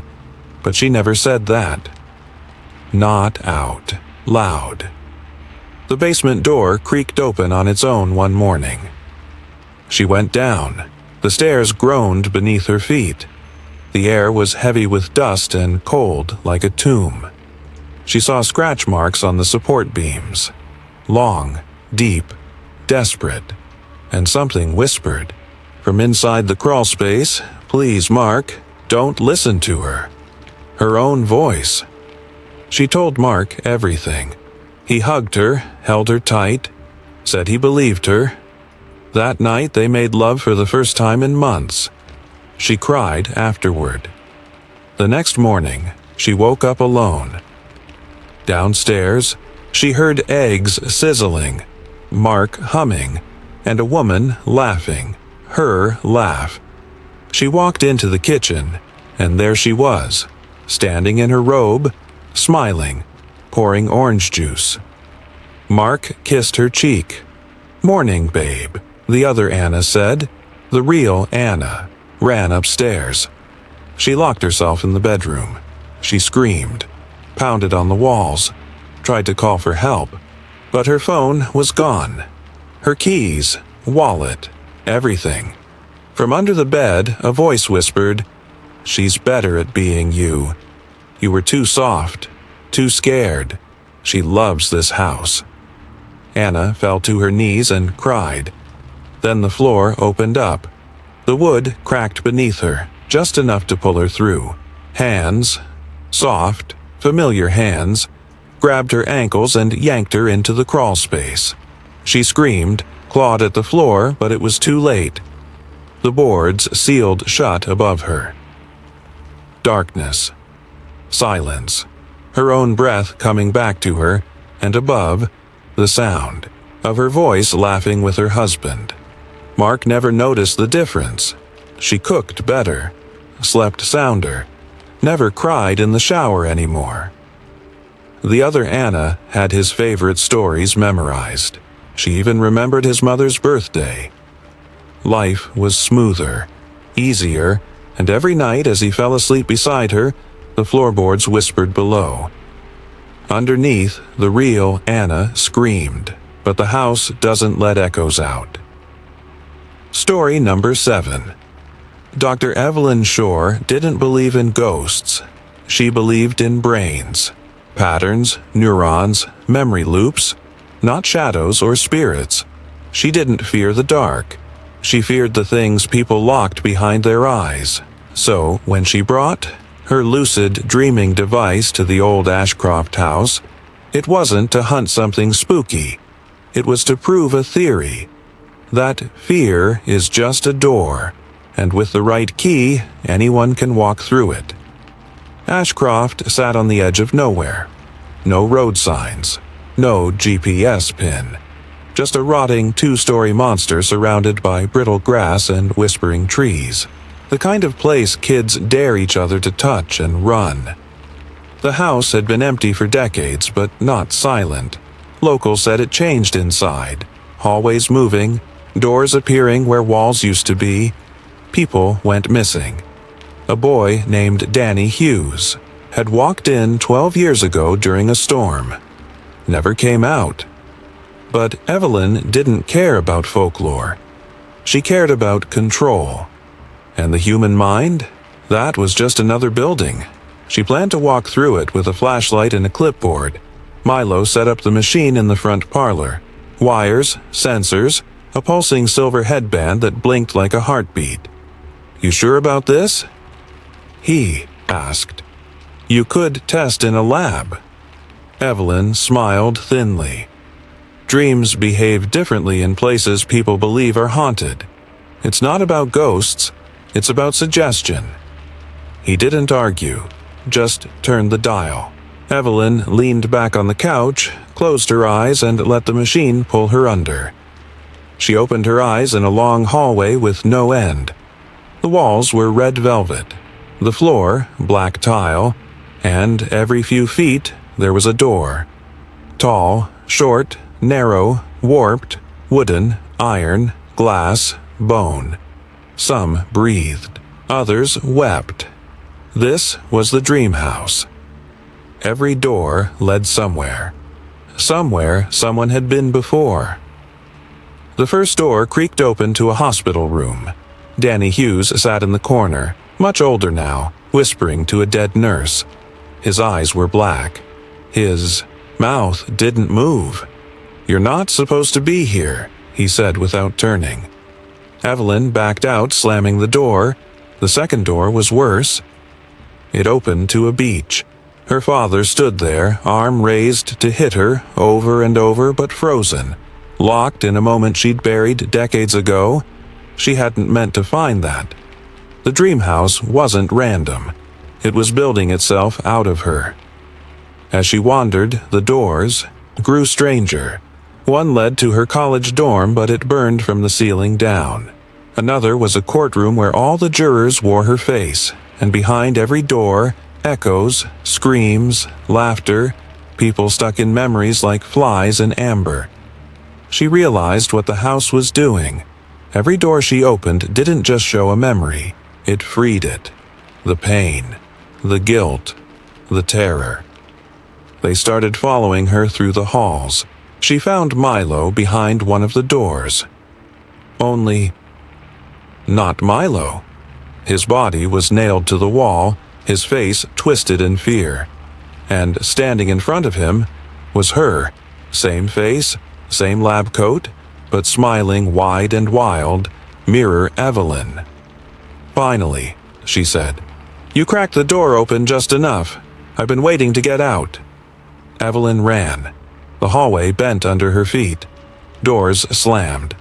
But she never said that. Not out loud. The basement door creaked open on its own one morning. She went down. The stairs groaned beneath her feet. The air was heavy with dust and cold like a tomb. She saw scratch marks on the support beams. Long, deep, desperate. And something whispered. From inside the crawl space, "Please, Mark, don't listen to her." Her own voice. She told Mark everything. He hugged her, held her tight. said he believed her. That night they made love for the first time in months. She cried afterward. The next morning, she woke up alone. Downstairs, she heard eggs sizzling, Mark humming, and a woman laughing, her laugh. She walked into the kitchen, and there she was, standing in her robe, smiling, pouring orange juice. Mark kissed her cheek. "Morning, babe," the other Anna said. The real Anna ran upstairs. She locked herself in the bedroom. She screamed, pounded on the walls, tried to call for help, but her phone was gone. Her keys, wallet, everything. From under the bed, a voice whispered, "She's better at being you. You were too soft, too scared. She loves this house." Anna fell to her knees and cried. Then the floor opened up. The wood cracked beneath her, just enough to pull her through. Hands, soft, familiar hands, grabbed her ankles and yanked her into the crawl space. She screamed, clawed at the floor, but it was too late. The boards sealed shut above her. Darkness. Silence. Her own breath coming back to her, and above, the sound of her voice laughing with her husband. Mark never noticed the difference. She cooked better, slept sounder, never cried in the shower anymore. The other Anna had his favorite stories memorized. She even remembered his mother's birthday. Life was smoother, easier, and every night as he fell asleep beside her, the floorboards whispered below. Underneath, the real Anna screamed, but the house doesn't let echoes out. Story number 7. Dr. Evelyn Shore didn't believe in ghosts. She believed in brains, patterns, neurons, memory loops, not shadows or spirits. She didn't fear the dark. She feared the things people locked behind their eyes. So, when she brought her lucid dreaming device to the old Ashcroft house, it wasn't to hunt something spooky. It was to prove a theory. That fear is just a door, and with the right key, anyone can walk through it. Ashcroft sat on the edge of nowhere. No road signs, no GPS pin. Just a rotting two-story monster surrounded by brittle grass and whispering trees. The kind of place kids dare each other to touch and run. The house had been empty for decades, but not silent. Locals said it changed inside. Hallways moving, doors appearing where walls used to be. People went missing. A boy named Danny Hughes had walked in 12 years ago during a storm. Never came out. But Evelyn didn't care about folklore. She cared about control. And the human mind? That was just another building. She planned to walk through it with a flashlight and a clipboard. Milo set up the machine in the front parlor. Wires, sensors, a pulsing silver headband that blinked like a heartbeat. "You sure about this?" he asked. "You could test in a lab." Evelyn smiled thinly. Dreams behave differently in places people believe are haunted. It's not about ghosts, it's about suggestion. He didn't argue, just turned the dial. Evelyn leaned back on the couch, closed her eyes, and let the machine pull her under. She opened her eyes in a long hallway with no end. The walls were red velvet, the floor black tile, and every few feet there was a door. Tall, short, narrow, warped, wooden, iron, glass, bone. Some breathed, others wept. This was the dream house. Every door led somewhere. Somewhere someone had been before. The first door creaked open to a hospital room. Danny Hughes sat in the corner, much older now, whispering to a dead nurse. His eyes were black. His mouth didn't move. "You're not supposed to be here," he said without turning. Evelyn backed out, slamming the door. The second door was worse. It opened to a beach. Her father stood there, arm raised to hit her, over and over but frozen. locked in a moment she'd buried decades ago. She hadn't meant to find that. The dream house wasn't random. It was building itself out of her. As she wandered, the doors grew stranger. One led to her college dorm, but it burned from the ceiling down. Another was a courtroom where all the jurors wore her face, and behind every door, echoes, screams, laughter, people stuck in memories like flies in amber. She realized what the house was doing. Every door she opened didn't just show a memory, it freed it. The pain, the guilt, the terror. They started following her through the halls. She found Milo behind one of the doors. Only, not Milo. His body was nailed to the wall, his face twisted in fear. And standing in front of him was her. Same face, same lab coat, but smiling wide and wild, mirror Evelyn. "Finally," she said. "You cracked the door open just enough. I've been waiting to get out." Evelyn ran. The hallway bent under her feet. Doors slammed.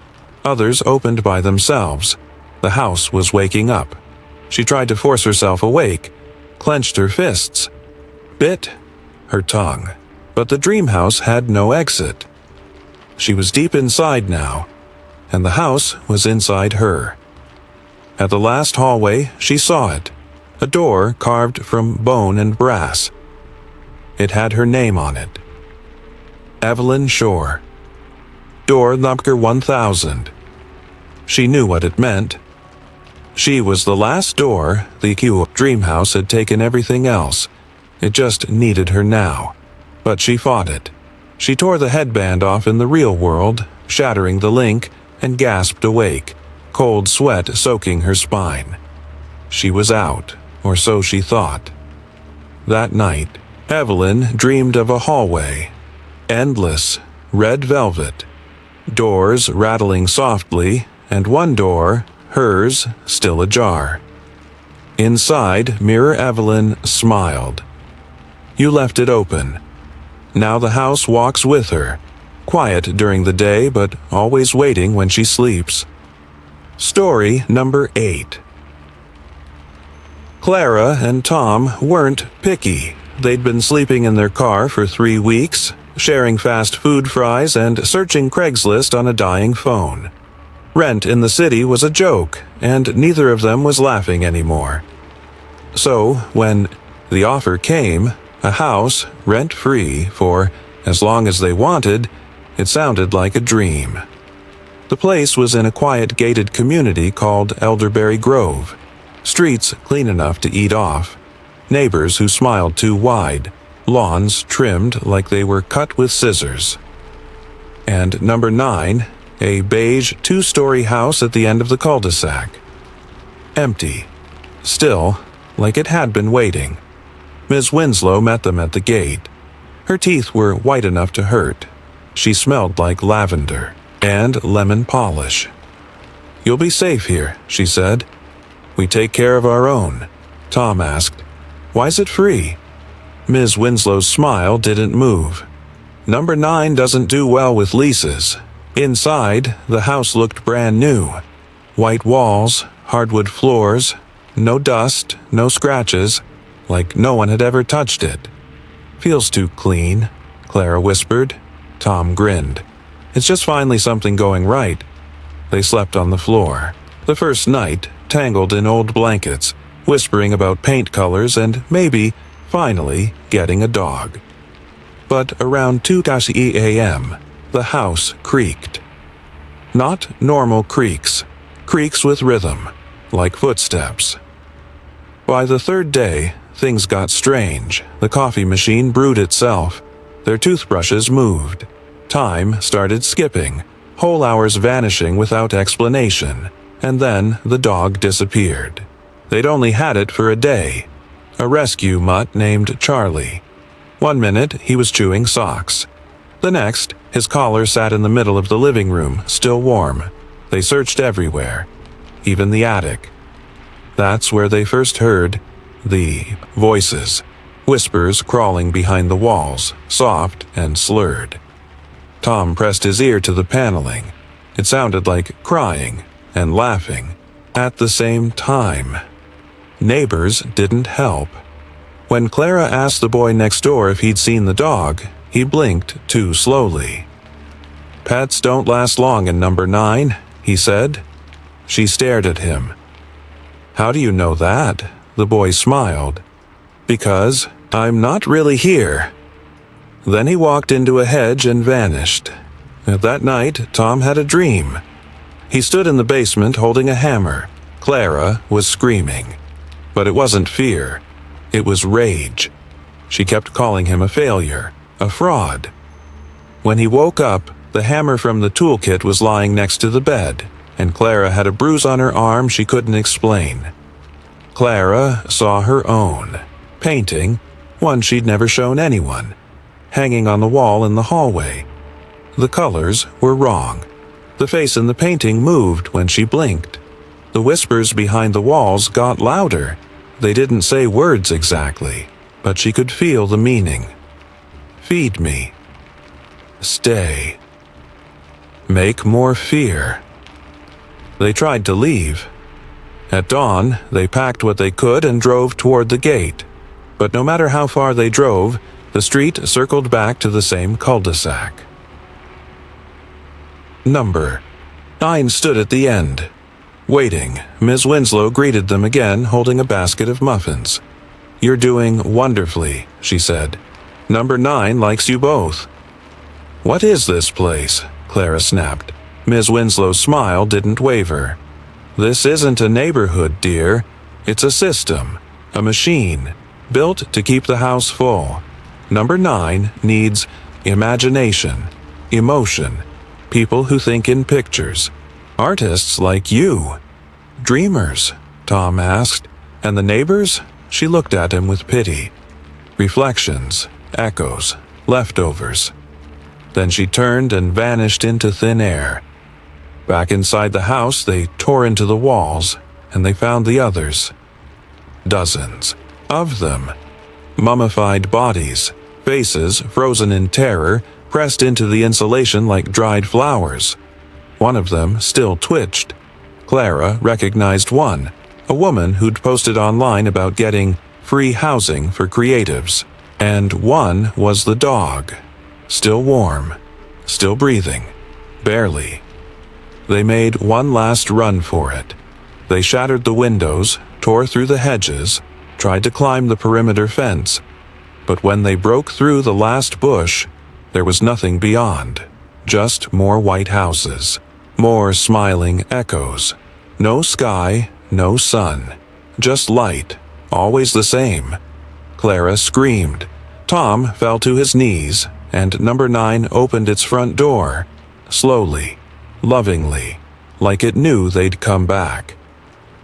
Others opened by themselves. The house was waking up. She tried to force herself awake, clenched her fists, bit her tongue. But the dream house had no exit. She was deep inside now, and the house was inside her. At the last hallway, she saw it. A door carved from bone and brass. It had her name on it. Evelyn Shore. Door number 1000. She knew what it meant. She was the last door. The dream house had taken everything else. It just needed her now. But she fought it. She tore the headband off in the real world, shattering the link, and gasped awake, cold sweat soaking her spine. She was out, or so she thought. That night, Evelyn dreamed of a hallway. Endless, red velvet. Doors rattling softly, and one door, hers, still ajar. Inside, Mirror Evelyn smiled. "You left it open. Now the house walks with her, quiet during the day but always waiting when she sleeps." Story number 8. Clara and Tom weren't picky. They'd been sleeping in their car for 3 weeks, sharing fast food fries and searching Craigslist on a dying phone. Rent in the city was a joke, and neither of them was laughing anymore. So, when the offer came, a house, rent-free, for as long as they wanted, it sounded like a dream. The place was in a quiet gated community called Elderberry Grove. Streets clean enough to eat off. Neighbors who smiled too wide. Lawns trimmed like they were cut with scissors. And number 9, a beige 2-story house at the end of the cul-de-sac. Empty. Still, like it had been waiting. Ms. Winslow met them at the gate. Her teeth were white enough to hurt. She smelled like lavender and lemon polish. "You'll be safe here," she said. "We take care of our own." Tom asked, "Why's it free?" Ms. Winslow's smile didn't move. Number 9 doesn't do well with leases. Inside, the house looked brand new. White walls, hardwood floors, no dust, no scratches, like no one had ever touched it. "Feels too clean," Clara whispered. Tom grinned. "It's just finally something going right." They slept on the floor. The first night, tangled in old blankets, whispering about paint colors and maybe, finally, getting a dog. But around 2 a.m., the house creaked. Not normal creaks. Creaks with rhythm, like footsteps. By the third day, things got strange. The coffee machine brewed itself. Their toothbrushes moved. Time started skipping, whole hours vanishing without explanation, and then the dog disappeared. They'd only had it for a day. A rescue mutt named Charlie. One minute, he was chewing socks. The next, his collar sat in the middle of the living room, still warm. They searched everywhere, even the attic. That's where they first heard the voices, whispers crawling behind the walls, soft and slurred. Tom pressed his ear to the paneling. It sounded like crying and laughing at the same time. Neighbors didn't help. When Clara asked the boy next door if he'd seen the dog, he blinked too slowly. "Pets don't last long in number 9, he said. She stared at him. "How do you know that?" The boy smiled. "Because I'm not really here." Then he walked into a hedge and vanished. That night, Tom had a dream. He stood in the basement holding a hammer. Clara was screaming. But it wasn't fear. It was rage. She kept calling him a failure, a fraud. When he woke up, the hammer from the toolkit was lying next to the bed, and Clara had a bruise on her arm she couldn't explain. Clara saw her own painting, one she'd never shown anyone, hanging on the wall in the hallway. The colors were wrong. The face in the painting moved when she blinked. The whispers behind the walls got louder. They didn't say words exactly, but she could feel the meaning. Feed me. Stay. Make more fear. They tried to leave. At dawn, they packed what they could and drove toward the gate. But no matter how far they drove, the street circled back to the same cul-de-sac. Number 9 stood at the end. Waiting, Ms. Winslow greeted them again, holding a basket of muffins. "You're doing wonderfully," she said. "Number 9 likes you both." "What is this place?" Clara snapped. Ms. Winslow's smile didn't waver. "This isn't a neighborhood, dear. It's a system, a machine, built to keep the house full. Number 9 needs imagination, emotion, people who think in pictures. Artists like you." "Dreamers?" Tom asked. "And the neighbors?" She looked at him with pity. "Reflections, echoes, leftovers." Then she turned and vanished into thin air. Back inside the house, they tore into the walls, and they found the others. Dozens of them. Mummified bodies, faces frozen in terror, pressed into the insulation like dried flowers. One of them still twitched. Clara recognized one, a woman who'd posted online about getting free housing for creatives. And one was the dog. Still warm, still breathing, barely. They made one last run for it. They shattered the windows, tore through the hedges, tried to climb the perimeter fence. But when they broke through the last bush, there was nothing beyond. Just more white houses, more smiling echoes. No sky, no sun, just light, always the same. Clara screamed. Tom fell to his knees, and number 9 opened its front door, slowly, lovingly, like it knew they'd come back.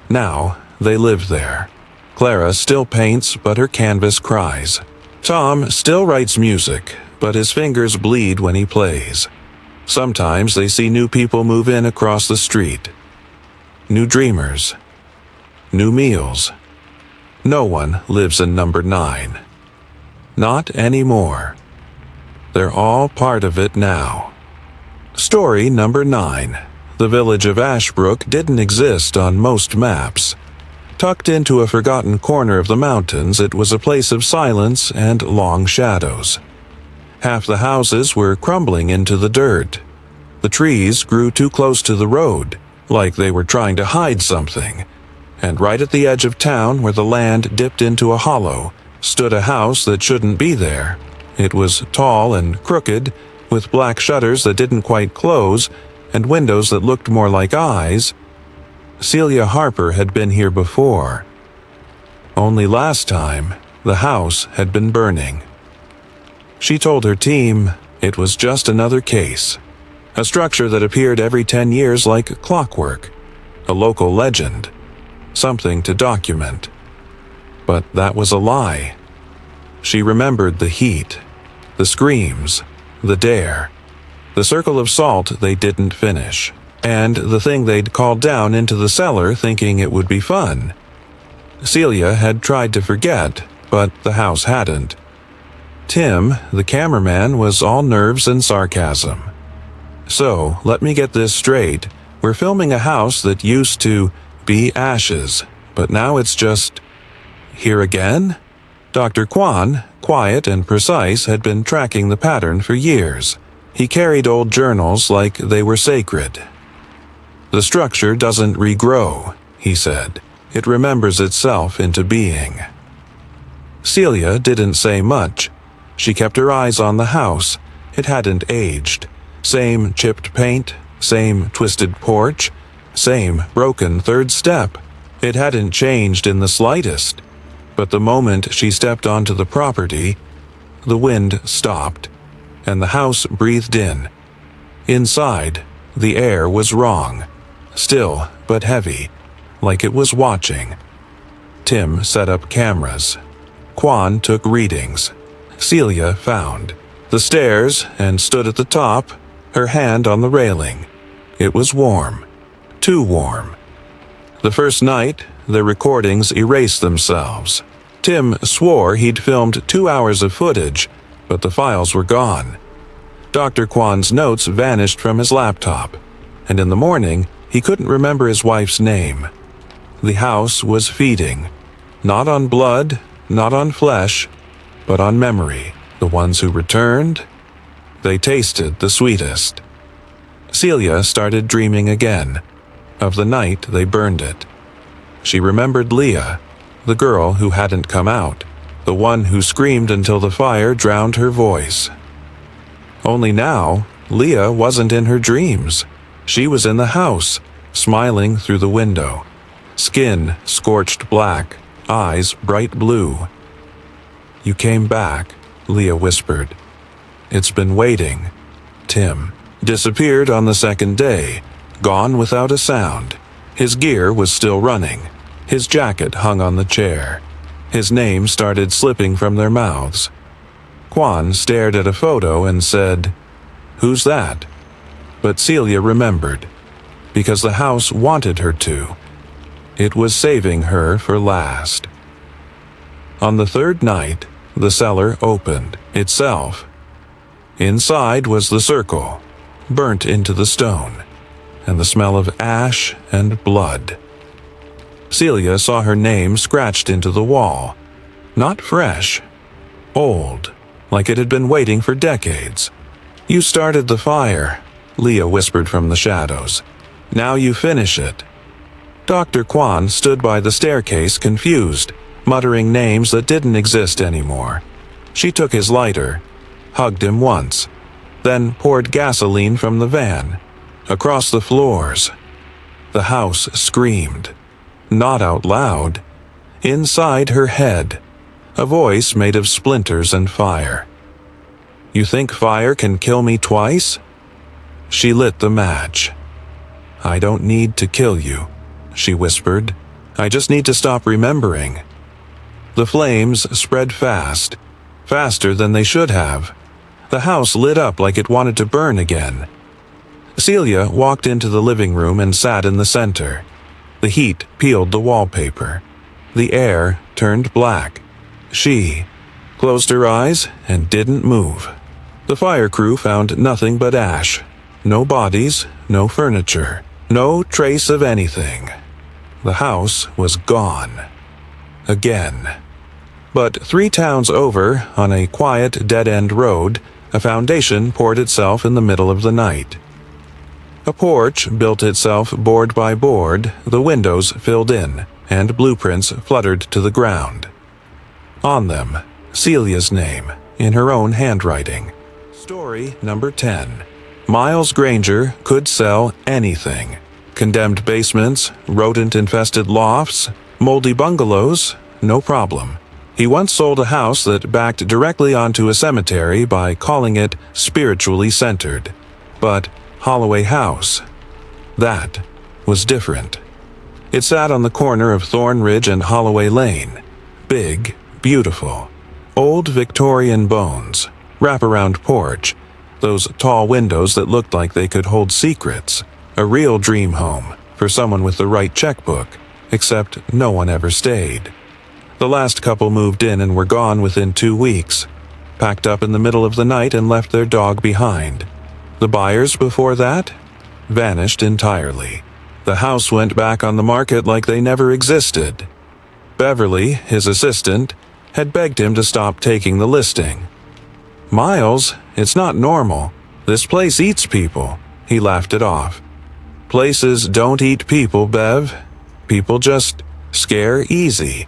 Now they lived there. Clara still paints, but her canvas cries. Tom still writes music, but his fingers bleed when he plays. Sometimes they see new people move in across the street. New dreamers. New meals. No one lives in number 9. Not anymore. They're all part of it now. Story number 9. The village of Ashbrook didn't exist on most maps. Tucked into a forgotten corner of the mountains, it was a place of silence and long shadows. Half the houses were crumbling into the dirt. The trees grew too close to the road, like they were trying to hide something. And right at the edge of town, where the land dipped into a hollow, stood a house that shouldn't be there. It was tall and crooked, with black shutters that didn't quite close, and windows that looked more like eyes. Celia Harper had been here before. Only last time, the house had been burning. She told her team it was just another case. A structure that appeared every 10 years like clockwork. A local legend. Something to document. But that was a lie. She remembered the heat, the screams, the dare, the circle of salt they didn't finish, and the thing they'd called down into the cellar thinking it would be fun. Celia had tried to forget, but the house hadn't. Tim, the cameraman, was all nerves and sarcasm. So, let me get this straight. We're filming a house that used to be ashes, but now it's just here again? Dr. Kwan, quiet and precise, had been tracking the pattern for years. He carried old journals like they were sacred. The structure doesn't regrow, he said. It remembers itself into being. Celia didn't say much. She kept her eyes on the house. It hadn't aged. Same chipped paint, same twisted porch, same broken third step. It hadn't changed in the slightest. But the moment she stepped onto the property, the wind stopped, and the house breathed in. Inside, the air was wrong, still but heavy, like it was watching. Tim set up cameras. Kwan took readings. Celia found the stairs and stood at the top, her hand on the railing. It was warm, too warm. The first night, the recordings erased themselves. Tim swore he'd filmed 2 hours of footage, but the files were gone. Dr. Kwan's notes vanished from his laptop, and in the morning, he couldn't remember his wife's name. The house was feeding, not on blood, not on flesh, but on memory. The ones who returned, they tasted the sweetest. Celia started dreaming again, of the night they burned it. She remembered Leah, the girl who hadn't come out, the one who screamed until the fire drowned her voice. Only now, Leah wasn't in her dreams. She was in the house, smiling through the window. Skin scorched black, eyes bright blue. "You came back," Leah whispered. "It's been waiting." Tim disappeared on the second day, gone without a sound. His gear was still running. His jacket hung on the chair. His name started slipping from their mouths. Kwan stared at a photo and said, "Who's that?" But Celia remembered, because the house wanted her to. It was saving her for last. On the third night, the cellar opened itself. Inside was the circle, burnt into the stone, and the smell of ash and blood. Celia saw her name scratched into the wall. Not fresh, old, like it had been waiting for decades. "You started the fire," Leah whispered from the shadows. "Now you finish it." Dr. Kwan stood by the staircase confused, muttering names that didn't exist anymore. She took his lighter, hugged him once, then poured gasoline from the van, across the floors. The house screamed, not out loud, inside her head, a voice made of splinters and fire. "You think fire can kill me twice?" She lit the match. "I don't need to kill you," she whispered. "I just need to stop remembering." The flames spread fast, faster than they should have. The house lit up like it wanted to burn again. Celia walked into the living room and sat in the center. The heat peeled the wallpaper. The air turned black. She closed her eyes and didn't move. The fire crew found nothing but ash. No bodies, no furniture, no trace of anything. The house was gone. Again. But 3 towns over, on a quiet dead-end road, a foundation poured itself in the middle of the night. A porch built itself board by board, the windows filled in, and blueprints fluttered to the ground. On them, Celia's name, in her own handwriting. Story number 10. Miles Granger could sell anything. Condemned basements, rodent-infested lofts, moldy bungalows, no problem. He once sold a house that backed directly onto a cemetery by calling it spiritually centered. But Holloway House, that was different. It sat on the corner of Thorn Ridge and Holloway Lane. Big, beautiful. Old Victorian bones, wraparound porch, those tall windows that looked like they could hold secrets. A real dream home for someone with the right checkbook, except no one ever stayed. The last couple moved in and were gone within 2 weeks. packed up in the middle of the night and left their dog behind. The buyers before that vanished entirely. The house went back on the market like they never existed. Beverly, his assistant, had begged him to stop taking the listing. "Miles, it's not normal. This place eats people." He laughed it off. "Places don't eat people, Bev. People just scare easy."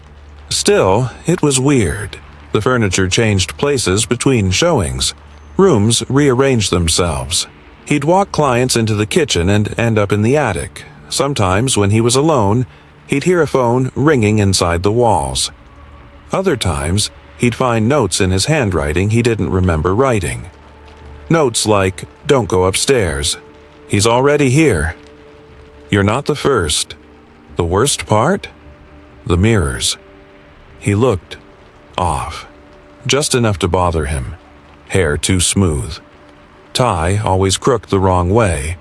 Still, it was weird. The furniture changed places between showings. Rooms rearranged themselves. He'd walk clients into the kitchen and end up in the attic. Sometimes, when he was alone, he'd hear a phone ringing inside the walls. Other times, he'd find notes in his handwriting he didn't remember writing. Notes like, "Don't go upstairs. He's already here. You're not the first." The worst part? The mirrors. He looked off. Just enough to bother him. Hair too smooth. Tie always crooked the wrong way.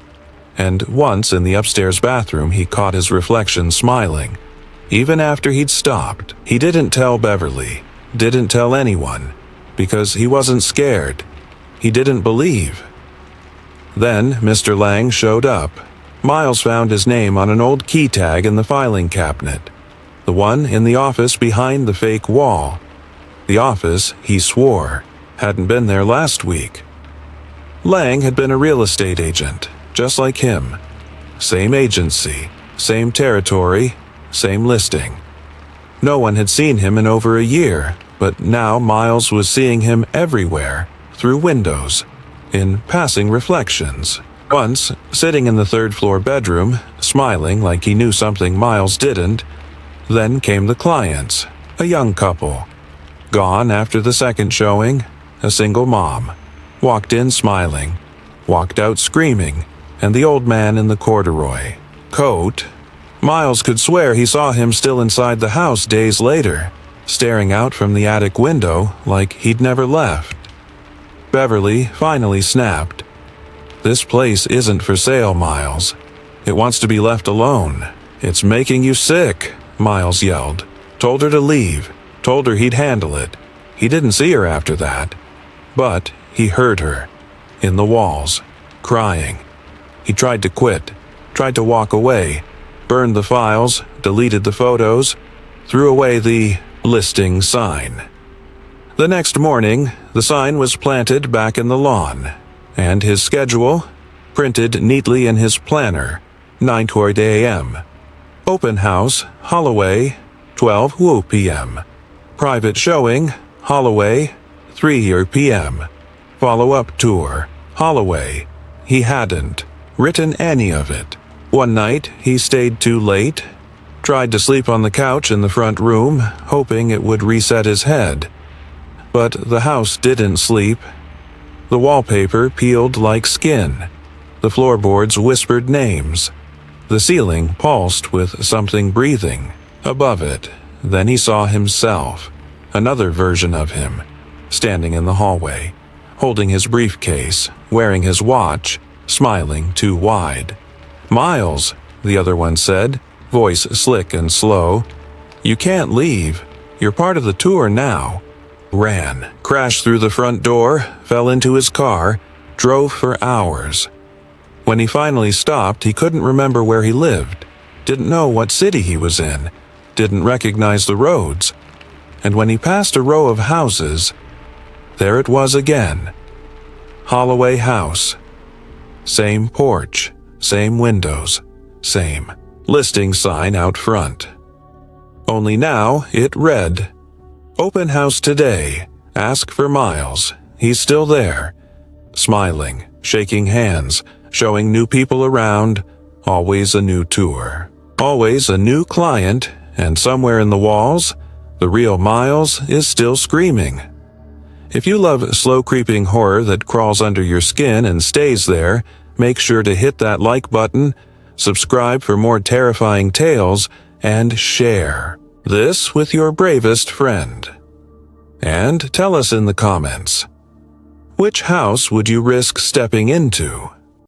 And once in the upstairs bathroom he caught his reflection smiling. Even after he'd stopped, he didn't tell Beverly, didn't tell anyone, because he wasn't scared. He didn't believe. Then Mr. Lang showed up. Miles found his name on an old key tag in the filing cabinet. The one in the office behind the fake wall. The office, he swore, hadn't been there last week. Lang had been a real estate agent, just like him. Same agency, same territory, same listing. No one had seen him in over a year, but now Miles was seeing him everywhere, through windows, in passing reflections. Once, sitting in the third-floor bedroom, smiling like he knew something Miles didn't. Then came the clients, a young couple. Gone after the second showing, a single mom. Walked in smiling, walked out screaming, and the old man in the corduroy coat. Miles could swear he saw him still inside the house days later, staring out from the attic window like he'd never left. Beverly finally snapped. "This place isn't for sale, Miles. It wants to be left alone. It's making you sick," Miles yelled. Told her to leave, told her he'd handle it. He didn't see her after that. But he heard her, in the walls, crying. He tried to quit, tried to walk away, burned the files, deleted the photos, threw away the listing sign. The next morning, the sign was planted back in the lawn, and his schedule printed neatly in his planner, 9:20 a.m. Open house, Holloway, 12 p.m. Private showing, Holloway, 3 p.m. Follow-up tour, Holloway. He hadn't written any of it. One night, he stayed too late, tried to sleep on the couch in the front room, hoping it would reset his head. But the house didn't sleep. The wallpaper peeled like skin. The floorboards whispered names. The ceiling pulsed with something breathing. Above it, then he saw himself, another version of him, standing in the hallway, holding his briefcase, wearing his watch, smiling too wide. "Miles," the other one said, voice slick and slow. "You can't leave. You're part of the tour now." Ran, crashed through the front door, fell into his car, drove for hours. When he finally stopped, he couldn't remember where he lived, didn't know what city he was in, didn't recognize the roads. And when he passed a row of houses, there it was again. Holloway House. Same porch, same windows, same listing sign out front. Only now it read, "Open house today. Ask for Miles. He's still there." Smiling, shaking hands, showing new people around, always a new tour. Always a new client, and somewhere in the walls, the real Miles is still screaming. If you love slow-creeping horror that crawls under your skin and stays there, make sure to hit that like button, subscribe for more terrifying tales, and share this with your bravest friend. And tell us in the comments, which house would you risk stepping into?